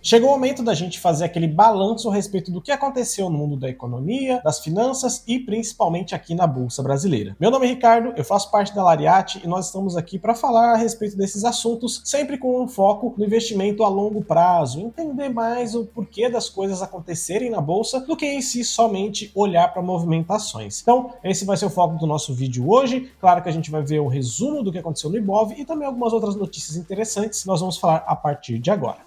Chegou o momento da gente fazer aquele balanço a respeito do que aconteceu no mundo da economia, das finanças e principalmente aqui na Bolsa Brasileira. Meu nome é Ricardo, eu faço parte da Lariate e nós estamos aqui para falar a respeito desses assuntos, sempre com um foco no investimento a longo prazo, entender mais o porquê das coisas acontecerem na Bolsa do que em si somente olhar para movimentações. Então, esse vai ser o foco do nosso vídeo hoje. Claro que a gente vai ver o resumo do que aconteceu no Ibov e também algumas outras notícias interessantes que nós vamos falar a partir de agora.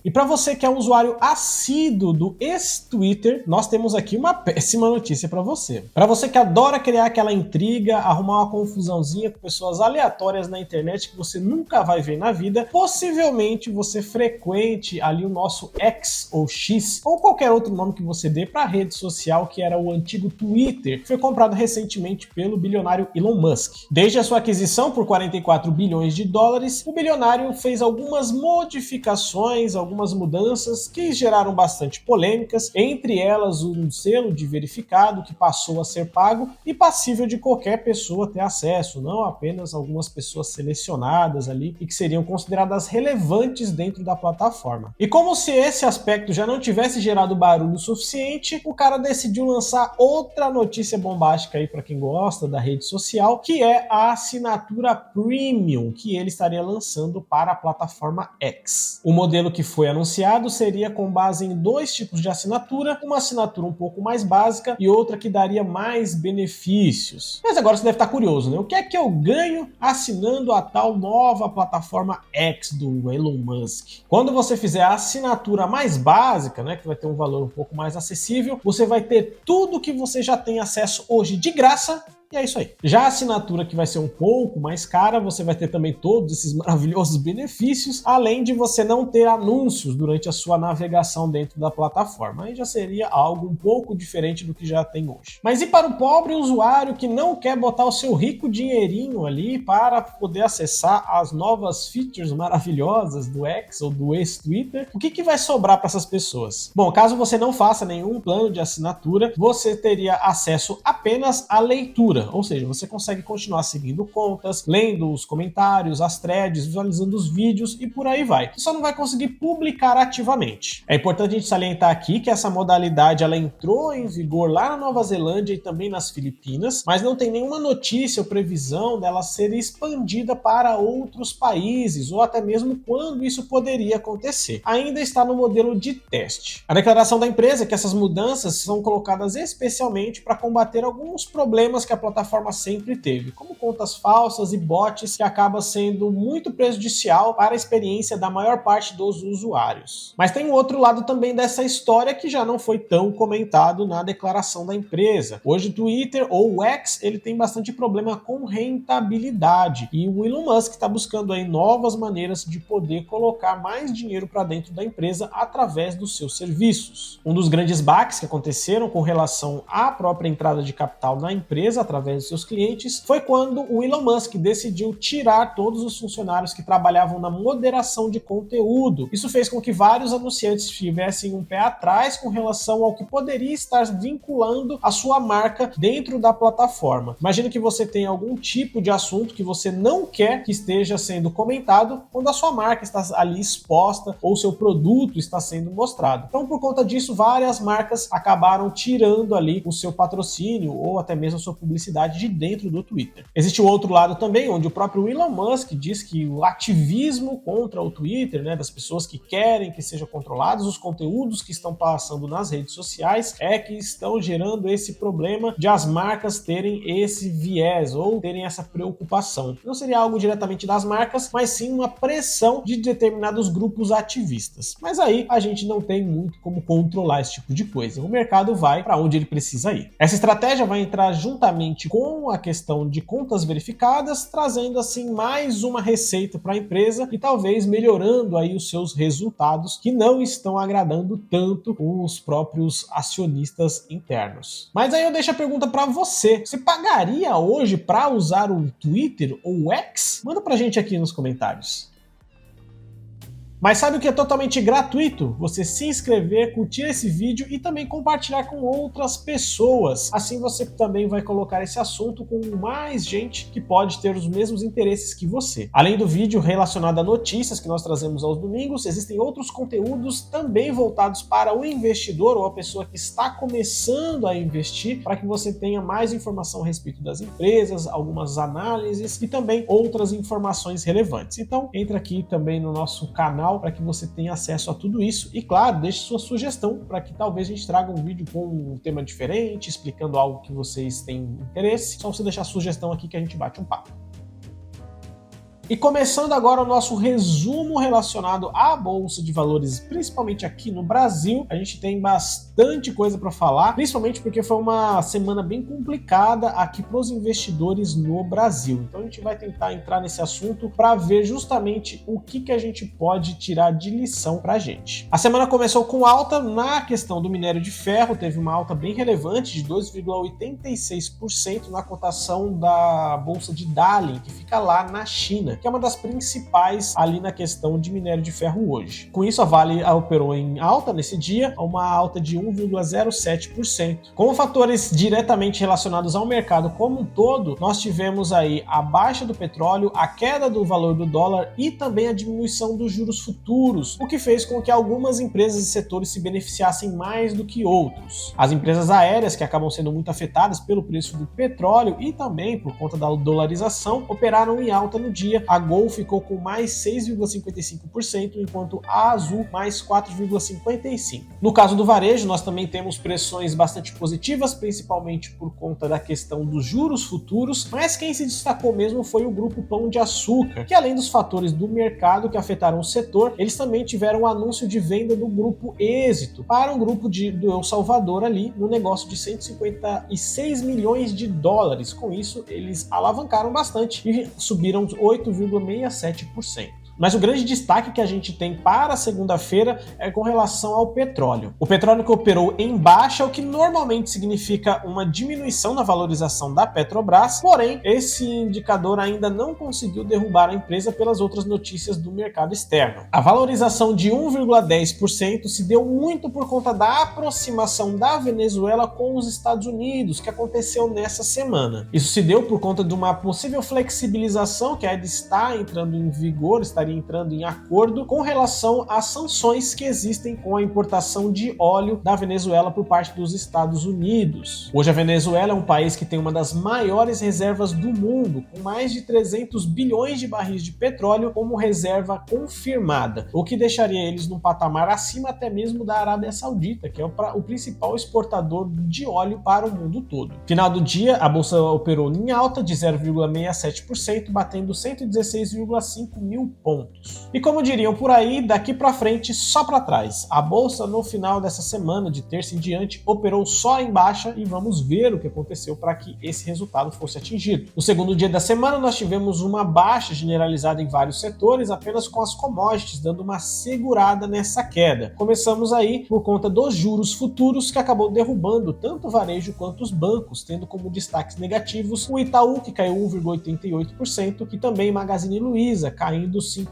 E para você que é um usuário assíduo do ex-Twitter, nós temos aqui uma péssima notícia para você. Para você que adora criar aquela intriga, arrumar uma confusãozinha com pessoas aleatórias na internet que você nunca vai ver na vida, possivelmente você frequente ali o nosso X ou X, ou qualquer outro nome que você dê para a rede social que era o antigo Twitter, que foi comprado recentemente pelo bilionário Elon Musk. Desde a sua aquisição por 44 bilhões de dólares, o bilionário fez algumas modificações, algumas mudanças que geraram bastante polêmicas, entre elas um selo de verificado que passou a ser pago e passível de qualquer pessoa ter acesso, não apenas algumas pessoas selecionadas ali e que seriam consideradas relevantes dentro da plataforma. E como se esse aspecto já não tivesse gerado barulho suficiente, o cara decidiu lançar outra notícia bombástica aí para quem gosta da rede social, que é a assinatura Premium que ele estaria lançando para a plataforma X. O modelo que foi anunciado seria com base em dois tipos de assinatura, uma assinatura um pouco mais básica e outra que daria mais benefícios. Mas agora você deve estar curioso, né? O que é que eu ganho assinando a tal nova plataforma X do Elon Musk? Quando você fizer a assinatura mais básica, né, que vai ter um valor um pouco mais acessível, você vai ter tudo que você já tem acesso hoje de graça. E é isso aí. Já a assinatura que vai ser um pouco mais cara, você vai ter também todos esses maravilhosos benefícios, além de você não ter anúncios durante a sua navegação dentro da plataforma. Aí já seria algo um pouco diferente do que já tem hoje. Mas e para o pobre usuário que não quer botar o seu rico dinheirinho ali para poder acessar as novas features maravilhosas do X ou do ex-Twitter, o que vai sobrar para essas pessoas? Bom, caso você não faça nenhum plano de assinatura, você teria acesso apenas à leitura. Ou seja, você consegue continuar seguindo contas, lendo os comentários, as threads, visualizando os vídeos e por aí vai. Você só não vai conseguir publicar ativamente. É importante a gente salientar aqui que essa modalidade ela entrou em vigor lá na Nova Zelândia e também nas Filipinas, mas não tem nenhuma notícia ou previsão dela ser expandida para outros países ou até mesmo quando isso poderia acontecer. Ainda está no modelo de teste. A declaração da empresa é que essas mudanças são colocadas especialmente para combater alguns problemas que a plataforma sempre teve, como contas falsas e bots, que acaba sendo muito prejudicial para a experiência da maior parte dos usuários. Mas tem um outro lado também dessa história que já não foi tão comentado na declaração da empresa. Hoje o Twitter ou o X, ele tem bastante problema com rentabilidade e o Elon Musk está buscando aí novas maneiras de poder colocar mais dinheiro para dentro da empresa através dos seus serviços. Um dos grandes baques que aconteceram com relação à própria entrada de capital na empresa através dos seus clientes, foi quando o Elon Musk decidiu tirar todos os funcionários que trabalhavam na moderação de conteúdo. Isso fez com que vários anunciantes tivessem um pé atrás com relação ao que poderia estar vinculando a sua marca dentro da plataforma. Imagina que você tem algum tipo de assunto que você não quer que esteja sendo comentado quando a sua marca está ali exposta ou seu produto está sendo mostrado. Então, por conta disso, várias marcas acabaram tirando ali o seu patrocínio ou até mesmo a sua publicidade de dentro do Twitter. Existe o outro lado também, onde o próprio Elon Musk diz que o ativismo contra o Twitter, né, das pessoas que querem que sejam controlados os conteúdos que estão passando nas redes sociais, é que estão gerando esse problema de as marcas terem esse viés ou terem essa preocupação. Não seria algo diretamente das marcas, mas sim uma pressão de determinados grupos ativistas. Mas aí a gente não tem muito como controlar esse tipo de coisa. O mercado vai para onde ele precisa ir. Essa estratégia vai entrar juntamente com a questão de contas verificadas, trazendo assim mais uma receita para a empresa e talvez melhorando aí os seus resultados que não estão agradando tanto os próprios acionistas internos. Mas aí eu deixo a pergunta para você: você pagaria hoje para usar o Twitter ou o X? Manda pra gente aqui nos comentários. Mas sabe o que é totalmente gratuito? Você se inscrever, curtir esse vídeo e também compartilhar com outras pessoas. Assim você também vai colocar esse assunto com mais gente que pode ter os mesmos interesses que você. Além do vídeo relacionado a notícias que nós trazemos aos domingos, existem outros conteúdos também voltados para o investidor ou a pessoa que está começando a investir, para que você tenha mais informação a respeito das empresas, algumas análises e também outras informações relevantes. Então, entra aqui também no nosso canal para que você tenha acesso a tudo isso e, claro, deixe sua sugestão para que talvez a gente traga um vídeo com um tema diferente, explicando algo que vocês têm interesse. Só você deixar a sugestão aqui que a gente bate um papo. E começando agora o nosso resumo relacionado à Bolsa de Valores, principalmente aqui no Brasil, a gente tem bastante coisa para falar, principalmente porque foi uma semana bem complicada aqui para os investidores no Brasil. Então a gente vai tentar entrar nesse assunto para ver justamente o que a gente pode tirar de lição para a gente. A semana começou com alta na questão do minério de ferro, teve uma alta bem relevante de 2,86% na cotação da Bolsa de Dalian, que fica lá na China, que é uma das principais ali na questão de minério de ferro hoje. Com isso, a Vale operou em alta nesse dia, uma alta de 1,07%. Como fatores diretamente relacionados ao mercado como um todo, nós tivemos aí a baixa do petróleo, a queda do valor do dólar e também a diminuição dos juros futuros, o que fez com que algumas empresas e setores se beneficiassem mais do que outros. As empresas aéreas, que acabam sendo muito afetadas pelo preço do petróleo e também por conta da dolarização, operaram em alta no dia. A Gol ficou com mais 6,55%, enquanto a Azul mais 4,55%. No caso do varejo, nós também temos pressões bastante positivas, principalmente por conta da questão dos juros futuros, mas quem se destacou mesmo foi o grupo Pão de Açúcar, que além dos fatores do mercado que afetaram o setor, eles também tiveram o anúncio de venda do grupo Êxito para um grupo do El Salvador ali, no negócio de 156 milhões de dólares. Com isso, eles alavancaram bastante e subiram 8,67%. Mas o grande destaque que a gente tem para a segunda-feira é com relação ao petróleo. O petróleo que operou em baixa, o que normalmente significa uma diminuição na valorização da Petrobras, porém, esse indicador ainda não conseguiu derrubar a empresa pelas outras notícias do mercado externo. A valorização de 1,10% se deu muito por conta da aproximação da Venezuela com os Estados Unidos, que aconteceu nessa semana. Isso se deu por conta de uma possível flexibilização que ainda está entrando em vigor, estaria entrando em acordo com relação às sanções que existem com a importação de óleo da Venezuela por parte dos Estados Unidos. Hoje a Venezuela é um país que tem uma das maiores reservas do mundo, com mais de 300 bilhões de barris de petróleo como reserva confirmada, o que deixaria eles num patamar acima até mesmo da Arábia Saudita, que é o principal exportador de óleo para o mundo todo. Final do dia, a bolsa operou em alta de 0,67%, batendo 116,5 mil pontos. E como diriam por aí, daqui para frente só para trás. A bolsa no final dessa semana, de terça em diante, operou só em baixa e vamos ver o que aconteceu para que esse resultado fosse atingido. No segundo dia da semana nós tivemos uma baixa generalizada em vários setores, apenas com as commodities dando uma segurada nessa queda. Começamos aí por conta dos juros futuros, que acabou derrubando tanto o varejo quanto os bancos, tendo como destaques negativos o Itaú, que caiu 1,88%, e também Magazine Luiza, caindo 5,59%.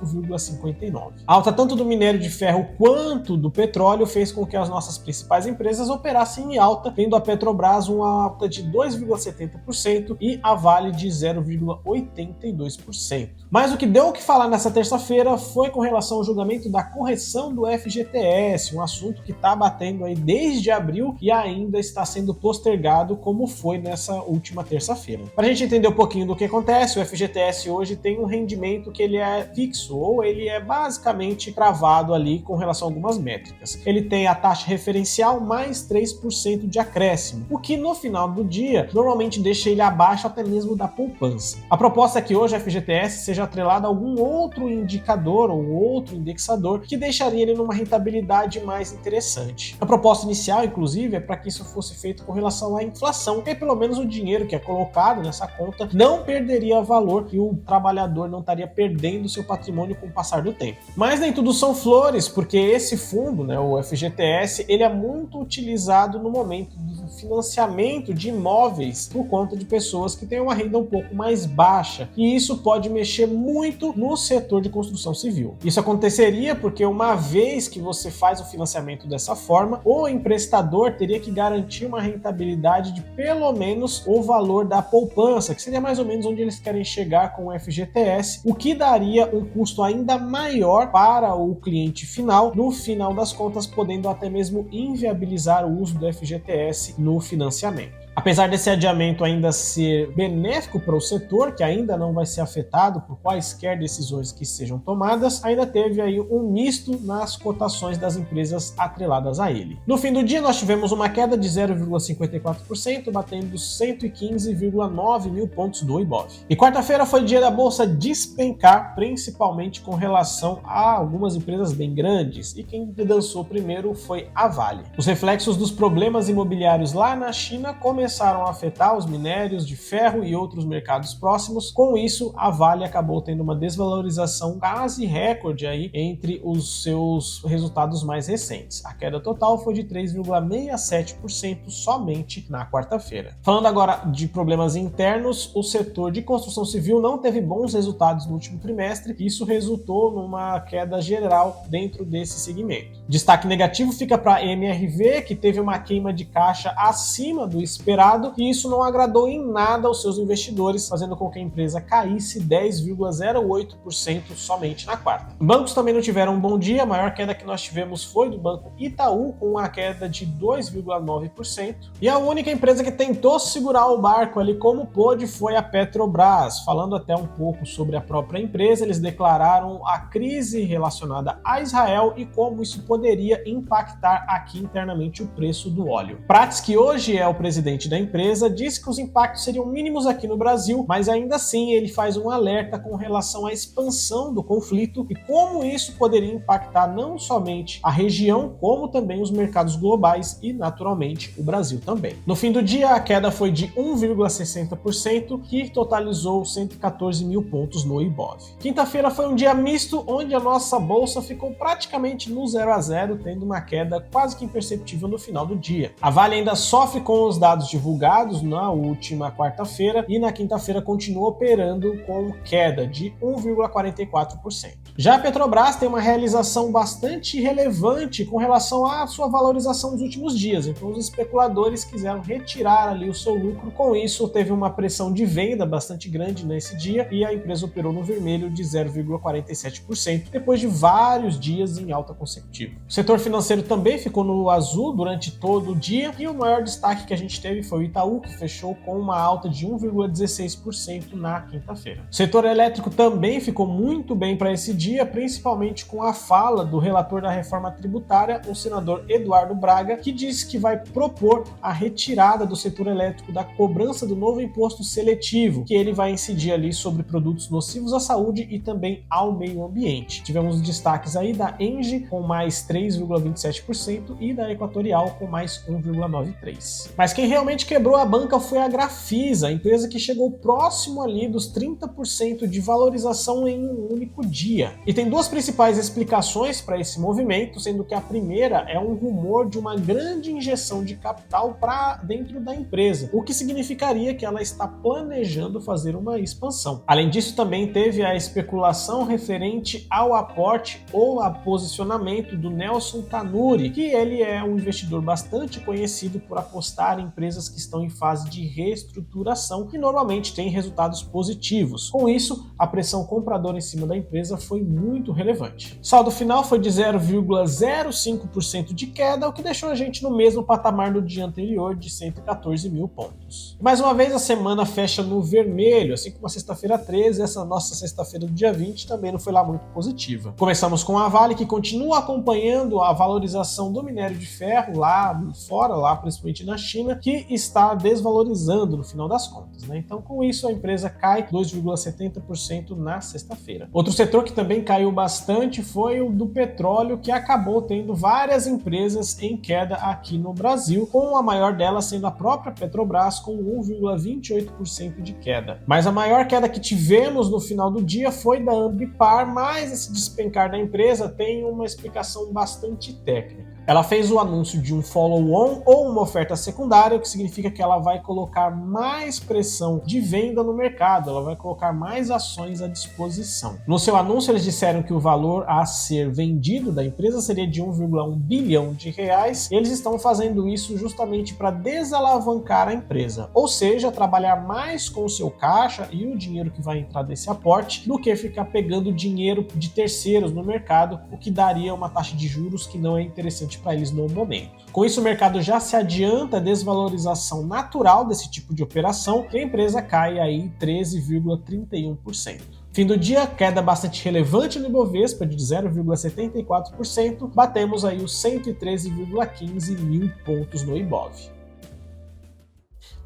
A alta tanto do minério de ferro quanto do petróleo fez com que as nossas principais empresas operassem em alta, tendo a Petrobras uma alta de 2,70% e a Vale de 0,82%. Mas o que deu o que falar nessa terça-feira foi com relação ao julgamento da correção do FGTS, um assunto que está batendo aí desde abril e ainda está sendo postergado, como foi nessa última terça-feira. Para a gente entender um pouquinho do que acontece, o FGTS hoje tem um rendimento que ele é fixo, ou ele é basicamente travado ali com relação a algumas métricas. Ele tem a taxa referencial mais 3% de acréscimo, o que no final do dia normalmente deixa ele abaixo até mesmo da poupança. A proposta é que hoje o FGTS seja atrelado a algum outro indicador ou outro indexador que deixaria ele numa rentabilidade mais interessante. A proposta inicial, inclusive, é para que isso fosse feito com relação à inflação, que aí pelo menos o dinheiro que é colocado nessa conta não perderia valor e o trabalhador não estaria perdendo seu patrimônio com o passar do tempo. Mas nem tudo são flores, porque esse fundo, o FGTS, ele é muito utilizado no momento do financiamento de imóveis por conta de pessoas que têm uma renda um pouco mais baixa, e isso pode mexer muito no setor de construção civil. Isso aconteceria porque uma vez que você faz o financiamento dessa forma, o emprestador teria que garantir uma rentabilidade de pelo menos o valor da poupança, que seria mais ou menos onde eles querem chegar com o FGTS, o que daria um custo ainda maior para o cliente final, no final das contas podendo até mesmo inviabilizar o uso do FGTS no financiamento. Apesar desse adiamento ainda ser benéfico para o setor, que ainda não vai ser afetado por quaisquer decisões que sejam tomadas, ainda teve aí um misto nas cotações das empresas atreladas a ele. No fim do dia, nós tivemos uma queda de 0,54%, batendo 115,9 mil pontos do Ibov. E quarta-feira foi dia da bolsa despencar, principalmente com relação a algumas empresas bem grandes, e quem dançou primeiro foi a Vale. Os reflexos dos problemas imobiliários lá na China começaram a afetar os minérios de ferro e outros mercados próximos. Com isso, a Vale acabou tendo uma desvalorização quase recorde aí entre os seus resultados mais recentes. A queda total foi de 3,67% somente na quarta-feira. Falando agora de problemas internos, o setor de construção civil não teve bons resultados no último trimestre, e isso resultou numa queda geral dentro desse segmento. Destaque negativo fica para a MRV, que teve uma queima de caixa acima do esperado, e isso não agradou em nada aos seus investidores, fazendo com que a empresa caísse 10,08% somente na quarta. Bancos também não tiveram um bom dia, a maior queda que nós tivemos foi do Banco Itaú, com uma queda de 2,9%, e a única empresa que tentou segurar o barco ali como pôde foi a Petrobras. Falando até um pouco sobre a própria empresa, eles declararam a crise relacionada a Israel e como isso poderia impactar aqui internamente o preço do óleo. Prats, que hoje é o presidente da empresa, disse que os impactos seriam mínimos aqui no Brasil, mas ainda assim ele faz um alerta com relação à expansão do conflito e como isso poderia impactar não somente a região, como também os mercados globais e, naturalmente, o Brasil também. No fim do dia, a queda foi de 1,60%, que totalizou 114 mil pontos no Ibov. Quinta-feira foi um dia misto, onde a nossa bolsa ficou praticamente no 0 a 0, tendo uma queda quase que imperceptível no final do dia. A Vale ainda sofre com os dados divulgados na última quarta-feira e na quinta-feira continua operando com queda de 1,44%. Já a Petrobras tem uma realização bastante relevante com relação à sua valorização nos últimos dias, então os especuladores quiseram retirar ali o seu lucro. Com isso, teve uma pressão de venda bastante grande nesse dia e a empresa operou no vermelho de 0,47%, depois de vários dias em alta consecutiva. O setor financeiro também ficou no azul durante todo o dia e o maior destaque que a gente teve foi o Itaú, que fechou com uma alta de 1,16% na quinta-feira. O setor elétrico também ficou muito bem para esse dia, principalmente com a fala do relator da reforma tributária, o senador Eduardo Braga, que disse que vai propor a retirada do setor elétrico da cobrança do novo imposto seletivo, que ele vai incidir ali sobre produtos nocivos à saúde e também ao meio ambiente. Tivemos destaques aí da Engie com mais 3,27% e da Equatorial com mais 1,93%. Mas quem realmente quebrou a banca foi a Grafisa, a empresa que chegou próximo ali dos 30% de valorização em um único dia. E tem duas principais explicações para esse movimento, sendo que a primeira é um rumor de uma grande injeção de capital para dentro da empresa, o que significaria que ela está planejando fazer uma expansão. Além disso, também teve a especulação referente ao aporte ou a posicionamento do Nelson Tanuri, que ele é um investidor bastante conhecido por apostar em empresas que estão em fase de reestruturação e normalmente têm resultados positivos. Com isso, a pressão compradora em cima da empresa foi muito relevante. O saldo final foi de 0,05% de queda, o que deixou a gente no mesmo patamar do dia anterior de 114 mil pontos. Mais uma vez, a semana fecha no vermelho, assim como a sexta-feira 13, essa nossa sexta-feira do dia 20 também não foi lá muito positiva. Começamos com a Vale, que continua acompanhando a valorização do minério de ferro lá fora, lá principalmente na China, que está desvalorizando no final das contas, né? Então, com isso, a empresa cai 2,70% na sexta-feira. Outro setor que também caiu bastante foi o do petróleo, que acabou tendo várias empresas em queda aqui no Brasil, com a maior delas sendo a própria Petrobras, com 1,28% de queda. Mas a maior queda que tivemos no final do dia foi da Ambipar, mas esse despencar da empresa tem uma explicação bastante técnica. Ela fez o anúncio de um follow-on ou uma oferta secundária, o que significa que ela vai colocar mais pressão de venda no mercado, ela vai colocar mais ações à disposição. No seu anúncio, eles disseram que o valor a ser vendido da empresa seria de 1,1 bilhão de reais. Eles estão fazendo isso justamente para desalavancar a empresa, ou seja, trabalhar mais com o seu caixa e o dinheiro que vai entrar desse aporte do que ficar pegando dinheiro de terceiros no mercado, o que daria uma taxa de juros que não é interessante para eles no momento. Com isso, o mercado já se adianta a desvalorização natural desse tipo de operação e a empresa cai aí 13,31%. Fim do dia, queda bastante relevante no Ibovespa de 0,74%, batemos aí os 113,15 mil pontos no Ibov.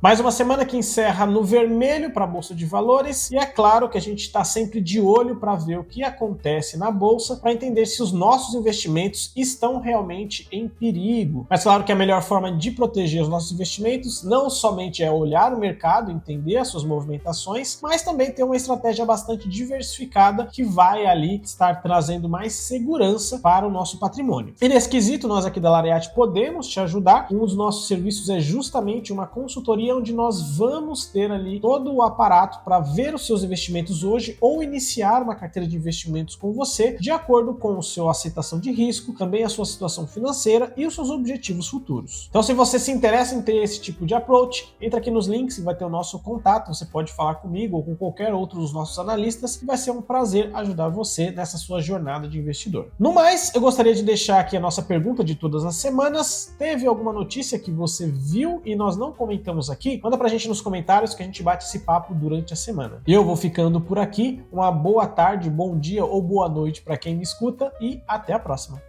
Mais uma semana que encerra no vermelho para a Bolsa de Valores e é claro que a gente está sempre de olho para ver o que acontece na Bolsa para entender se os nossos investimentos estão realmente em perigo. Mas claro que a melhor forma de proteger os nossos investimentos não somente é olhar o mercado, entender as suas movimentações, mas também ter uma estratégia bastante diversificada que vai ali estar trazendo mais segurança para o nosso patrimônio. E nesse quesito, nós aqui da Lariat podemos te ajudar. Um dos nossos serviços é justamente uma consultoria onde nós vamos ter ali todo o aparato para ver os seus investimentos hoje ou iniciar uma carteira de investimentos com você de acordo com a sua aceitação de risco, também a sua situação financeira e os seus objetivos futuros. Então, se você se interessa em ter esse tipo de approach, entra aqui nos links e vai ter o nosso contato, você pode falar comigo ou com qualquer outro dos nossos analistas e vai ser um prazer ajudar você nessa sua jornada de investidor. No mais, eu gostaria de deixar aqui a nossa pergunta de todas as semanas. Teve alguma notícia que você viu e nós não comentamos aqui? Manda pra gente nos comentários que a gente bate esse papo durante a semana. Eu vou ficando por aqui. Uma boa tarde, bom dia ou boa noite para quem me escuta e até a próxima.